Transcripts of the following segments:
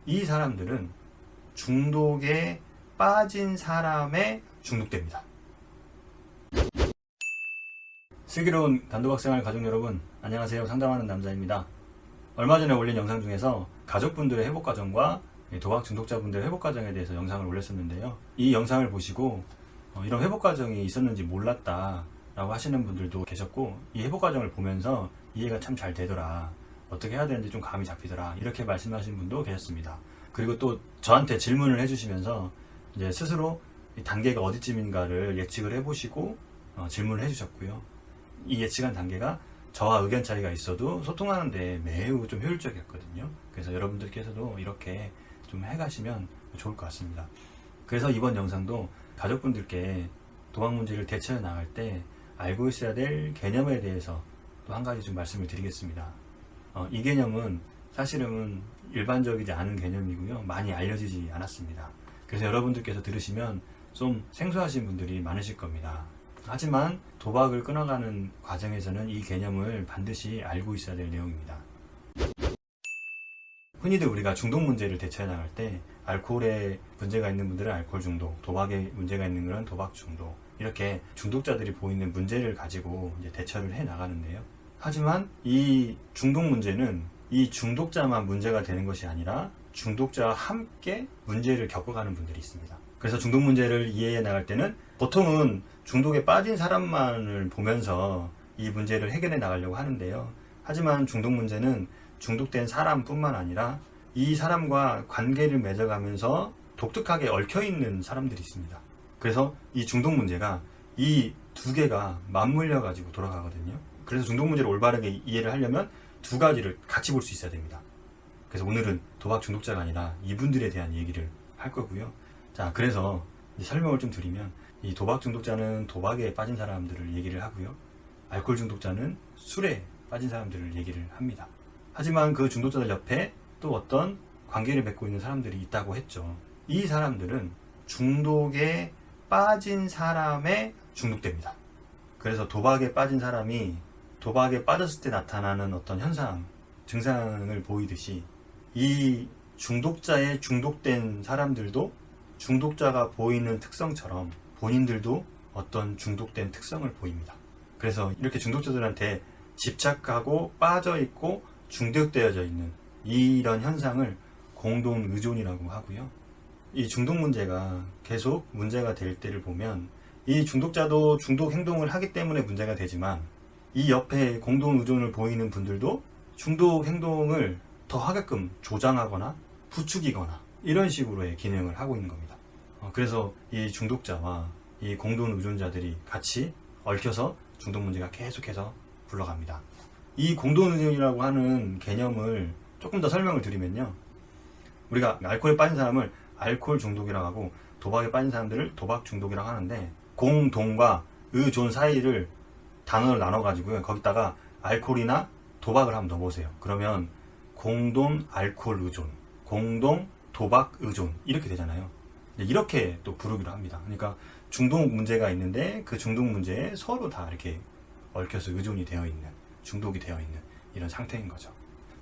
이 사람들은 중독에 빠진 사람에 중독됩니다. 슬기로운 단도박생활 가족 여러분, 안녕하세요. 상담하는 남자입니다. 얼마 전에 올린 영상 중에서 가족분들의 회복과정과 도박 중독자분들의 회복과정에 대해서 영상을 올렸었는데요. 이 영상을 보시고 이런 회복과정이 있었는지 몰랐다 라고 하시는 분들도 계셨고, 이 회복과정을 보면서 이해가 참 잘 되더라, 어떻게 해야 되는지 좀 감이 잡히더라, 이렇게 말씀하신 분도 계셨습니다. 그리고 또 저한테 질문을 해주시면서 이제 스스로 단계가 어디쯤인가를 예측을 해보시고 질문을 해주셨고요. 이 예측한 단계가 저와 의견 차이가 있어도 소통하는데 매우 좀 효율적이었거든요. 그래서 여러분들께서도 이렇게 좀 해가시면 좋을 것 같습니다. 그래서 이번 영상도 가족분들께 도박 문제를 대처해 나갈 때 알고 있어야 될 개념에 대해서 또 한 가지 좀 말씀을 드리겠습니다. 이 개념은 사실은 일반적이지 않은 개념이고요. 많이 알려지지 않았습니다. 그래서 여러분들께서 들으시면 좀 생소하신 분들이 많으실 겁니다. 하지만 도박을 끊어가는 과정에서는 이 개념을 반드시 알고 있어야 될 내용입니다. 흔히들 우리가 중독 문제를 대처해 나갈 때 알코올에 문제가 있는 분들은 알코올 중독, 도박에 문제가 있는 분은 도박 중독, 이렇게 중독자들이 보이는 문제를 가지고 이제 대처를 해 나가는데요. 하지만 이 중독 문제는 이 중독자만 문제가 되는 것이 아니라 중독자와 함께 문제를 겪어가는 분들이 있습니다. 그래서 중독 문제를 이해해 나갈 때는 보통은 중독에 빠진 사람만을 보면서 이 문제를 해결해 나가려고 하는데요. 하지만 중독 문제는 중독된 사람뿐만 아니라 이 사람과 관계를 맺어가면서 독특하게 얽혀있는 사람들이 있습니다. 그래서 이 중독 문제가 이 두 개가 맞물려 가지고 돌아가거든요. 그래서 중독 문제를 올바르게 이해를 하려면 두 가지를 같이 볼 수 있어야 됩니다. 그래서 오늘은 도박 중독자가 아니라 이분들에 대한 얘기를 할 거고요. 자, 그래서 설명을 좀 드리면, 이 도박 중독자는 도박에 빠진 사람들을 얘기를 하고요. 알코올 중독자는 술에 빠진 사람들을 얘기를 합니다. 하지만 그 중독자들 옆에 또 어떤 관계를 맺고 있는 사람들이 있다고 했죠. 이 사람들은 중독에 빠진 사람에 중독됩니다. 그래서 도박에 빠진 사람이 도박에 빠졌을 때 나타나는 어떤 현상, 증상을 보이듯이 이 중독자에 중독된 사람들도 중독자가 보이는 특성처럼 본인들도 어떤 중독된 특성을 보입니다. 그래서 이렇게 중독자들한테 집착하고 빠져있고 중독되어져 있는 이런 현상을 공동 의존이라고 하고요. 이 중독 문제가 계속 문제가 될 때를 보면 이 중독자도 중독 행동을 하기 때문에 문제가 되지만, 이 옆에 공동 의존을 보이는 분들도 중독 행동을 더 하게끔 조장하거나 부추기거나 이런 식으로의 기능을 하고 있는 겁니다. 그래서 이 중독자와 이 공동 의존자들이 같이 얽혀서 중독 문제가 계속해서 굴러갑니다. 이 공동 의존이라고 하는 개념을 조금 더 설명을 드리면요. 우리가 알코올에 빠진 사람을 알코올 중독이라고 하고, 도박에 빠진 사람들을 도박 중독이라고 하는데, 공동과 의존 사이를 단어를 나눠가지고요. 거기다가 알코올이나 도박을 한번 넣어보세요. 그러면 공동 알코올 의존, 공동 도박 의존, 이렇게 되잖아요. 이렇게 또 부르기로 합니다. 그러니까 중독 문제가 있는데 그 중독 문제에 서로 다 이렇게 얽혀서 의존이 되어 있는, 중독이 되어 있는 이런 상태인 거죠.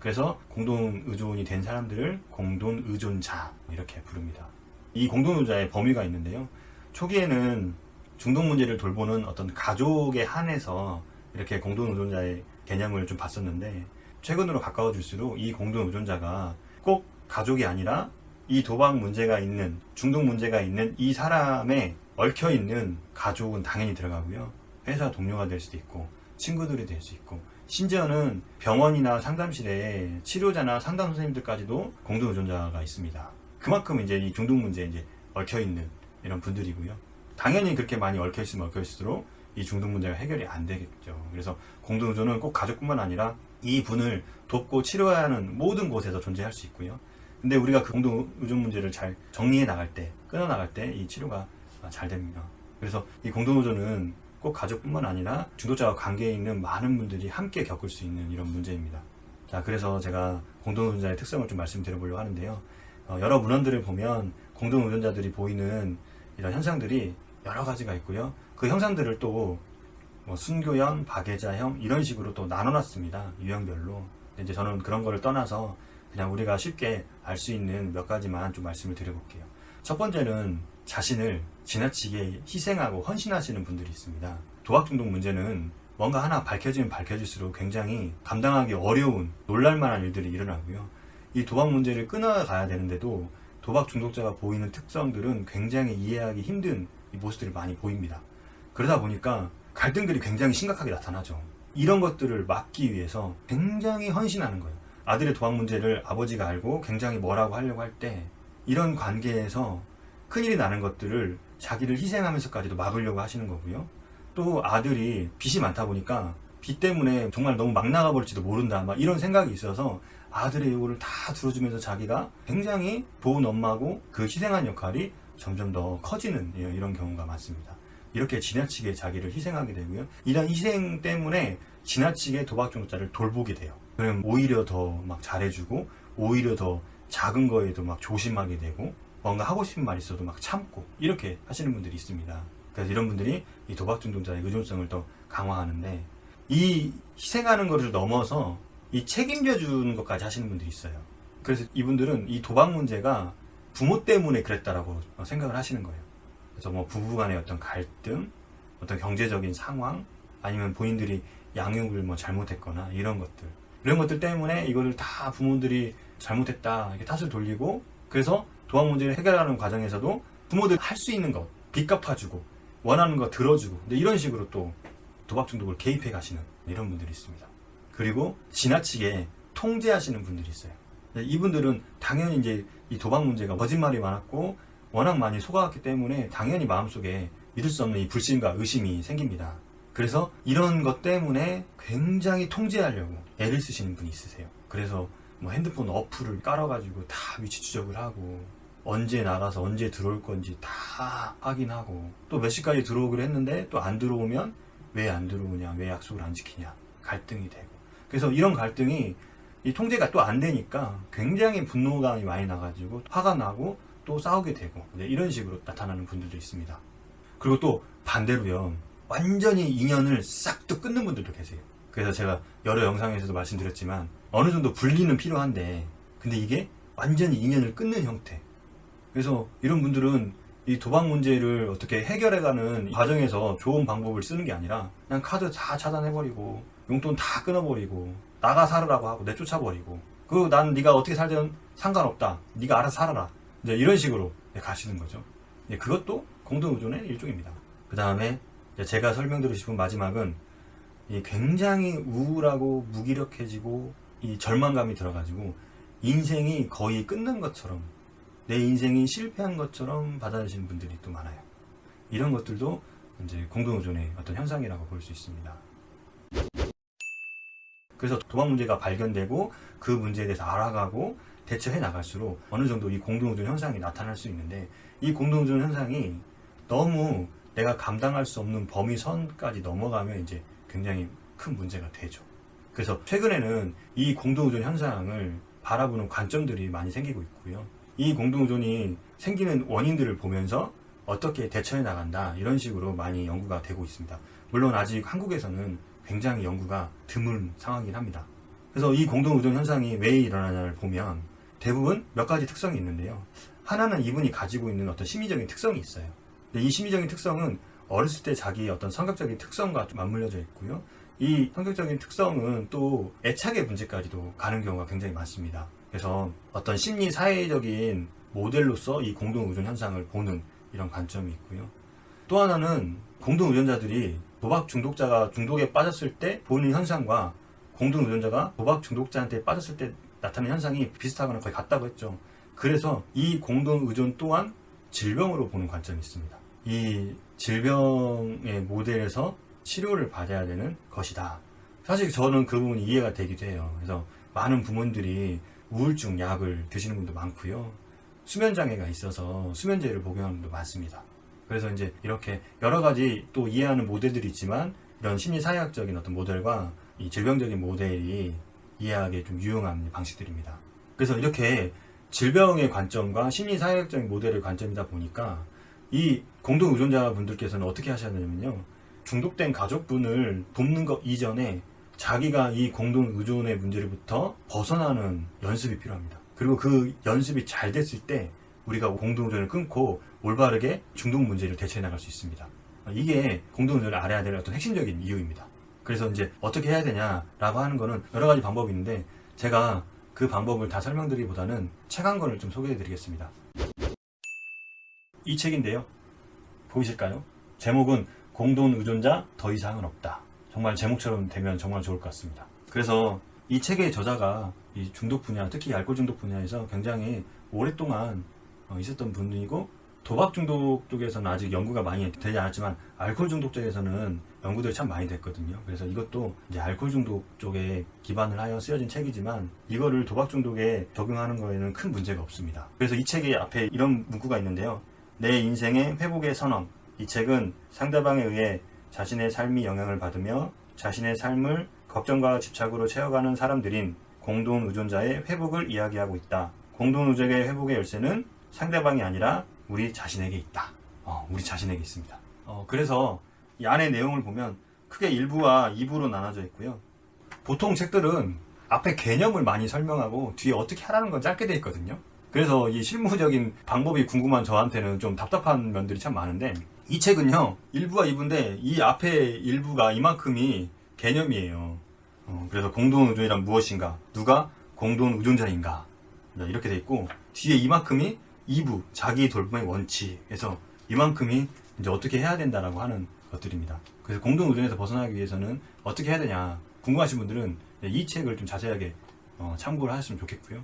그래서 공동 의존이 된 사람들을 공동 의존자, 이렇게 부릅니다. 이 공동 의존자의 범위가 있는데요. 초기에는 중독 문제를 돌보는 어떤 가족에 한해서 이렇게 공동 의존자의 개념을 좀 봤었는데, 최근으로 가까워질수록 이 공동 의존자가 꼭 가족이 아니라 이 도박 문제가 있는, 중독 문제가 있는 이 사람에 얽혀 있는 가족은 당연히 들어가고요. 회사 동료가 될 수도 있고, 친구들이 될 수 있고, 심지어는 병원이나 상담실에 치료자나 상담 선생님들까지도 공동 의존자가 있습니다. 그만큼 이제 이 중독 문제에 이제 얽혀 있는 이런 분들이고요. 당연히 그렇게 많이 얽혀있으면 얽혀있을수록 이 중독 문제가 해결이 안 되겠죠. 그래서 공동 의존은 꼭 가족뿐만 아니라 이 분을 돕고 치료해야 하는 모든 곳에서 존재할 수 있고요. 근데 우리가 그 공동 의존 문제를 잘 정리해 나갈 때, 끊어 나갈 때 이 치료가 잘 됩니다. 그래서 이 공동 의존은 꼭 가족뿐만 아니라 중독자와 관계에 있는 많은 분들이 함께 겪을 수 있는 이런 문제입니다. 자, 그래서 제가 공동 의존자의 특성을 좀 말씀드려보려고 하는데요. 여러 문헌들을 보면 공동 의존자들이 보이는 이런 현상들이 여러 가지가 있고요. 그 형상들을 또 순교형, 박애자형 이런 식으로 또 나눠놨습니다. 유형별로. 근데 이제 저는 그런 거를 떠나서 그냥 우리가 쉽게 알 수 있는 몇 가지만 좀 말씀을 드려볼게요. 첫 번째는 자신을 지나치게 희생하고 헌신하시는 분들이 있습니다. 도박 중독 문제는 뭔가 하나 밝혀지면 밝혀질수록 굉장히 감당하기 어려운 놀랄만한 일들이 일어나고요. 이 도박 문제를 끊어가야 되는데도 도박 중독자가 보이는 특성들은 굉장히 이해하기 힘든 모습들이 많이 보입니다. 그러다 보니까 갈등들이 굉장히 심각하게 나타나죠. 이런 것들을 막기 위해서 굉장히 헌신하는 거예요. 아들의 도박 문제를 아버지가 알고 굉장히 뭐라고 하려고 할 때 이런 관계에서 큰일이 나는 것들을 자기를 희생하면서까지도 막으려고 하시는 거고요. 또 아들이 빚이 많다 보니까 빚 때문에 정말 너무 막 나가버릴지도 모른다 막 이런 생각이 있어서 아들의 요구를 다 들어주면서 자기가 굉장히 좋은 엄마고 그 희생한 역할이 점점 더 커지는 이런 경우가 많습니다. 이렇게 지나치게 자기를 희생하게 되고요. 이런 희생 때문에 지나치게 도박 중독자를 돌보게 돼요. 그럼 오히려 더 막 잘해주고 오히려 더 작은 거에도 막 조심하게 되고 뭔가 하고 싶은 말 있어도 막 참고 이렇게 하시는 분들이 있습니다. 그래서 이런 분들이 이 도박 중독자의 의존성을 더 강화하는데 이 희생하는 것을 넘어서 이 책임져 주는 것까지 하시는 분들이 있어요. 그래서 이분들은 이 도박 문제가 부모 때문에 그랬다라고 생각을 하시는 거예요. 그래서 뭐 부부 간의 어떤 갈등, 어떤 경제적인 상황, 아니면 본인들이 양육을 뭐 잘못했거나 이런 것들 때문에 이거를 다 부모들이 잘못했다 이렇게 탓을 돌리고 그래서 도박 문제를 해결하는 과정에서도 부모들 할 수 있는 것, 빚 갚아주고 원하는 거 들어주고 근데 이런 식으로 또 도박 중독을 개입해 가시는 이런 분들이 있습니다. 그리고 지나치게 통제하시는 분들이 있어요. 이분들은 당연히 이제 이 도박 문제가 거짓말이 많았고 워낙 많이 속아왔기 때문에 당연히 마음속에 믿을 수 없는 이 불신과 의심이 생깁니다. 그래서 이런 것 때문에 굉장히 통제하려고 애를 쓰시는 분이 있으세요. 그래서 뭐 핸드폰 어플을 깔아가지고 다 위치 추적을 하고 언제 나가서 언제 들어올 건지 다 확인하고 또 몇 시까지 들어오기로 했는데 또 안 들어오면 왜 안 들어오냐, 왜 약속을 안 지키냐 갈등이 되고 그래서 이런 갈등이 이 통제가 또 안 되니까 굉장히 분노감이 많이 나가지고 화가 나고 또 싸우게 되고 이런 식으로 나타나는 분들도 있습니다. 그리고 또 반대로요. 완전히 인연을 싹 또 끊는 분들도 계세요. 그래서 제가 여러 영상에서도 말씀드렸지만 어느 정도 분리는 필요한데 근데 이게 완전히 인연을 끊는 형태. 그래서 이런 분들은 이 도박 문제를 어떻게 해결해가는 과정에서 좋은 방법을 쓰는 게 아니라 그냥 카드 다 차단해버리고 용돈 다 끊어버리고 나가 살으라고 하고 내쫓아버리고 그 난 네가 어떻게 살든 상관없다. 네가 알아서 살아라. 이제 이런 식으로 가시는 거죠. 그것도 공동의존의 일종입니다. 그 다음에 제가 설명드리고 싶은 마지막은 이 굉장히 우울하고 무기력해지고 이 절망감이 들어가지고 인생이 거의 끝난 것처럼 내 인생이 실패한 것처럼 받아들이시는 분들이 또 많아요. 이런 것들도 이제 공동의존의 어떤 현상이라고 볼 수 있습니다. 그래서 도박 문제가 발견되고 그 문제에 대해서 알아가고 대처해 나갈수록 어느 정도 이 공동의존 현상이 나타날 수 있는데 이 공동의존 현상이 너무 내가 감당할 수 없는 범위 선까지 넘어가면 이제 굉장히 큰 문제가 되죠. 그래서 최근에는 이 공동의존 현상을 바라보는 관점들이 많이 생기고 있고요. 이 공동의존이 생기는 원인들을 보면서 어떻게 대처해 나간다 이런 식으로 많이 연구가 되고 있습니다. 물론 아직 한국에서는 굉장히 연구가 드문 상황이긴 합니다. 그래서 이 공동의존 현상이 왜 일어나냐를 보면 대부분 몇 가지 특성이 있는데요. 하나는 이분이 가지고 있는 어떤 심리적인 특성이 있어요. 근데 이 심리적인 특성은 어렸을 때 자기의 어떤 성격적인 특성과 좀 맞물려져 있고요. 이 성격적인 특성은 또 애착의 문제까지도 가는 경우가 굉장히 많습니다. 그래서 어떤 심리 사회적인 모델로서 이 공동의존 현상을 보는 이런 관점이 있고요. 또 하나는 공동의존자들이 도박 중독자가 중독에 빠졌을 때 보는 현상과 공동의존자가 도박 중독자한테 빠졌을 때 나타나는 현상이 비슷하거나 거의 같다고 했죠. 그래서 이 공동의존 또한 질병으로 보는 관점이 있습니다. 이 질병의 모델에서 치료를 받아야 되는 것이다. 사실 저는 그 부분이 이해가 되기도 해요. 그래서 많은 부모님들이 우울증 약을 드시는 분도 많고요. 수면장애가 있어서 수면제를 복용하는 분도 많습니다. 그래서 이제 이렇게 여러 가지 또 이해하는 모델들이 있지만 이런 심리사회학적인 어떤 모델과 이 질병적인 모델이 이해하기에 좀 유용한 방식들입니다. 그래서 이렇게 질병의 관점과 심리사회학적인 모델의 관점이다 보니까 이 공동의존자분들께서는 어떻게 하셔야 되냐면요. 중독된 가족분을 돕는 것 이전에 자기가 이 공동 의존의 문제로부터 벗어나는 연습이 필요합니다. 그리고 그 연습이 잘 됐을 때 우리가 공동 의존을 끊고 올바르게 중독 문제를 대처해 나갈 수 있습니다. 이게 공동 의존을 알아야 될 어떤 핵심적인 이유입니다. 그래서 이제 어떻게 해야 되냐라고 하는 거는 여러 가지 방법이 있는데 제가 그 방법을 다 설명드리기보다는 책 한 권을 좀 소개해 드리겠습니다. 이 책인데요. 보이실까요? 제목은 공동 의존자 더 이상은 없다. 정말 제목처럼 되면 정말 좋을 것 같습니다. 그래서 이 책의 저자가 이 중독 분야, 특히 알코올 중독 분야에서 굉장히 오랫동안 있었던 분이고, 도박 중독 쪽에서는 아직 연구가 많이 되지 않았지만 알코올 중독 쪽에서는 연구들이 참 많이 됐거든요. 그래서 이것도 이제 알코올 중독 쪽에 기반을 하여 쓰여진 책이지만 이거를 도박 중독에 적용하는 거에는 큰 문제가 없습니다. 그래서 이 책의 앞에 이런 문구가 있는데요. 내 인생의 회복의 선언. 이 책은 상대방에 의해 자신의 삶이 영향을 받으며 자신의 삶을 걱정과 집착으로 채워가는 사람들인 공동 의존자의 회복을 이야기하고 있다. 공동 의존자의 회복의 열쇠는 상대방이 아니라 우리 자신에게 있다. 우리 자신에게 있습니다. 그래서 이 안의 내용을 보면 크게 1부와 2부로 나눠져 있고요. 보통 책들은 앞에 개념을 많이 설명하고 뒤에 어떻게 하라는 건 짧게 돼 있거든요. 그래서 이 실무적인 방법이 궁금한 저한테는 좀 답답한 면들이 참 많은데, 이 책은요 1부와 2부인데 이 앞에 1부가 이만큼이 개념이에요. 그래서 공동 의존이란 무엇인가, 누가 공동 의존자인가, 이렇게 돼 있고, 뒤에 이만큼이 2부 자기 돌봄의 원칙에서 이만큼이 이제 어떻게 해야 된다라고 하는 것들입니다. 그래서 공동 의존에서 벗어나기 위해서는 어떻게 해야 되냐 궁금하신 분들은 이 책을 좀 자세하게 참고를 하셨으면 좋겠고요.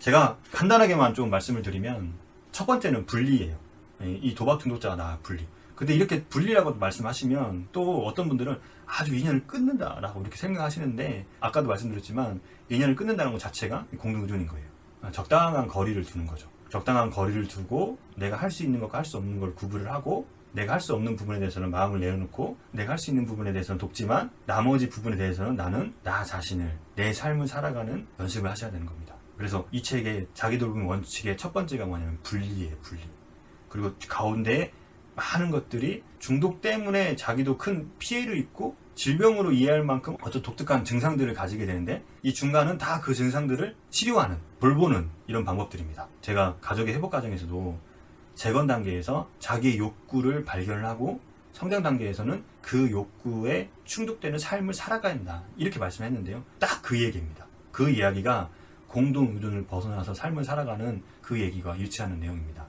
제가 간단하게만 좀 말씀을 드리면, 첫 번째는 분리예요. 이 도박 중독자가 나 분리. 근데 이렇게 분리라고 말씀하시면 또 어떤 분들은 아주 인연을 끊는다라고 이렇게 생각하시는데, 아까도 말씀드렸지만 인연을 끊는다는 것 자체가 공동 의존인 거예요. 적당한 거리를 두는 거죠. 적당한 거리를 두고 내가 할 수 있는 것과 할 수 없는 걸 구분을 하고, 내가 할 수 없는 부분에 대해서는 마음을 내려놓고, 내가 할 수 있는 부분에 대해서는 돕지만 나머지 부분에 대해서는 나는 나 자신을, 내 삶을 살아가는 연습을 하셔야 되는 겁니다. 그래서 이 책의 자기 돌봄 원칙의 첫 번째가 뭐냐면 분리예요. 분리. 그리고 가운데 많은 것들이 중독 때문에 자기도 큰 피해를 입고 질병으로 이해할 만큼 어떤 독특한 증상들을 가지게 되는데, 이 중간은 다 그 증상들을 치료하는, 돌보는 이런 방법들입니다. 제가 가족의 회복 과정에서도 재건 단계에서 자기의 욕구를 발견을 하고, 성장 단계에서는 그 욕구에 충족되는 삶을 살아가야 한다, 이렇게 말씀했는데요. 딱 그 얘기입니다. 그 이야기가 공동 의존을 벗어나서 삶을 살아가는 그 얘기가 일치하는 내용입니다.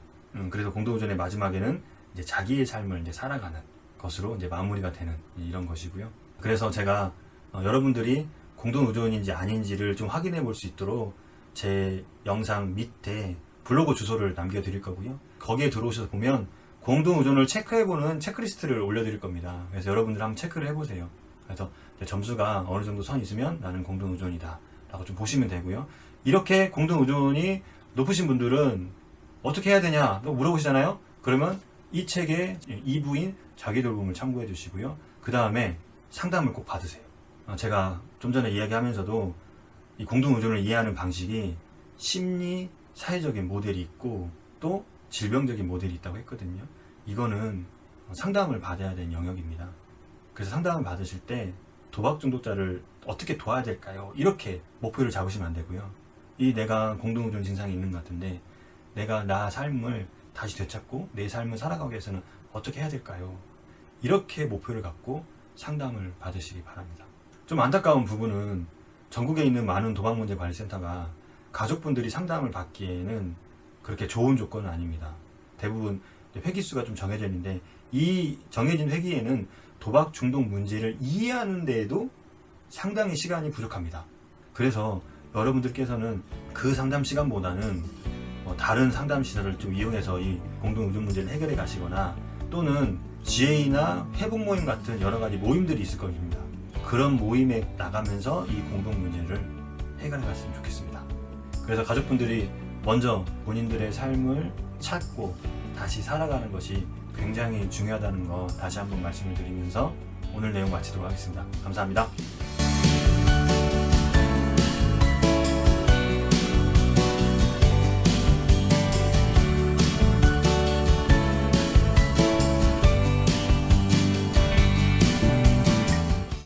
그래서 공동 의존의 마지막에는 이제 자기의 삶을 이제 살아가는 것으로 이제 마무리가 되는 이런 것이고요. 그래서 제가 여러분들이 공동 의존인지 아닌지를 좀 확인해 볼 수 있도록 제 영상 밑에 블로그 주소를 남겨드릴 거고요. 거기에 들어오셔서 보면 공동 의존을 체크해보는 체크리스트를 올려드릴 겁니다. 그래서 여러분들 한번 체크를 해보세요. 그래서 점수가 어느 정도 선 있으면 나는 공동 의존이다 라고 좀 보시면 되고요. 이렇게 공동 의존이 높으신 분들은 어떻게 해야 되냐 물어보시잖아요. 그러면 이 책의 2부인 자기 돌봄을 참고해 주시고요. 그 다음에 상담을 꼭 받으세요. 제가 좀 전에 이야기하면서도 이 공동 의존을 이해하는 방식이 심리, 사회적인 모델이 있고 또 질병적인 모델이 있다고 했거든요. 이거는 상담을 받아야 되는 영역입니다. 그래서 상담을 받으실 때 도박 중독자를 어떻게 도와야 될까요? 이렇게 목표를 잡으시면 안 되고요. 이 내가 공동 의존 증상이 있는 것 같은데 내가 나 삶을 다시 되찾고 내 삶을 살아가기 위해서는 어떻게 해야 될까요? 이렇게 목표를 갖고 상담을 받으시기 바랍니다. 좀 안타까운 부분은 전국에 있는 많은 도박문제관리센터가 가족분들이 상담을 받기에는 그렇게 좋은 조건은 아닙니다. 대부분 회기수가 좀 정해져 있는데, 이 정해진 회기에는 도박 중독 문제를 이해하는 데에도 상당히 시간이 부족합니다. 그래서 여러분들께서는 그 상담 시간보다는 다른 상담 시설을 좀 이용해서 이 공동 의존 문제를 해결해 가시거나, 또는 GA나 회복 모임 같은 여러 가지 모임들이 있을 겁니다. 그런 모임에 나가면서 이 공동 문제를 해결해 갔으면 좋겠습니다. 그래서 가족분들이 먼저 본인들의 삶을 찾고 다시 살아가는 것이 굉장히 중요하다는 거 다시 한번 말씀을 드리면서 오늘 내용 마치도록 하겠습니다. 감사합니다.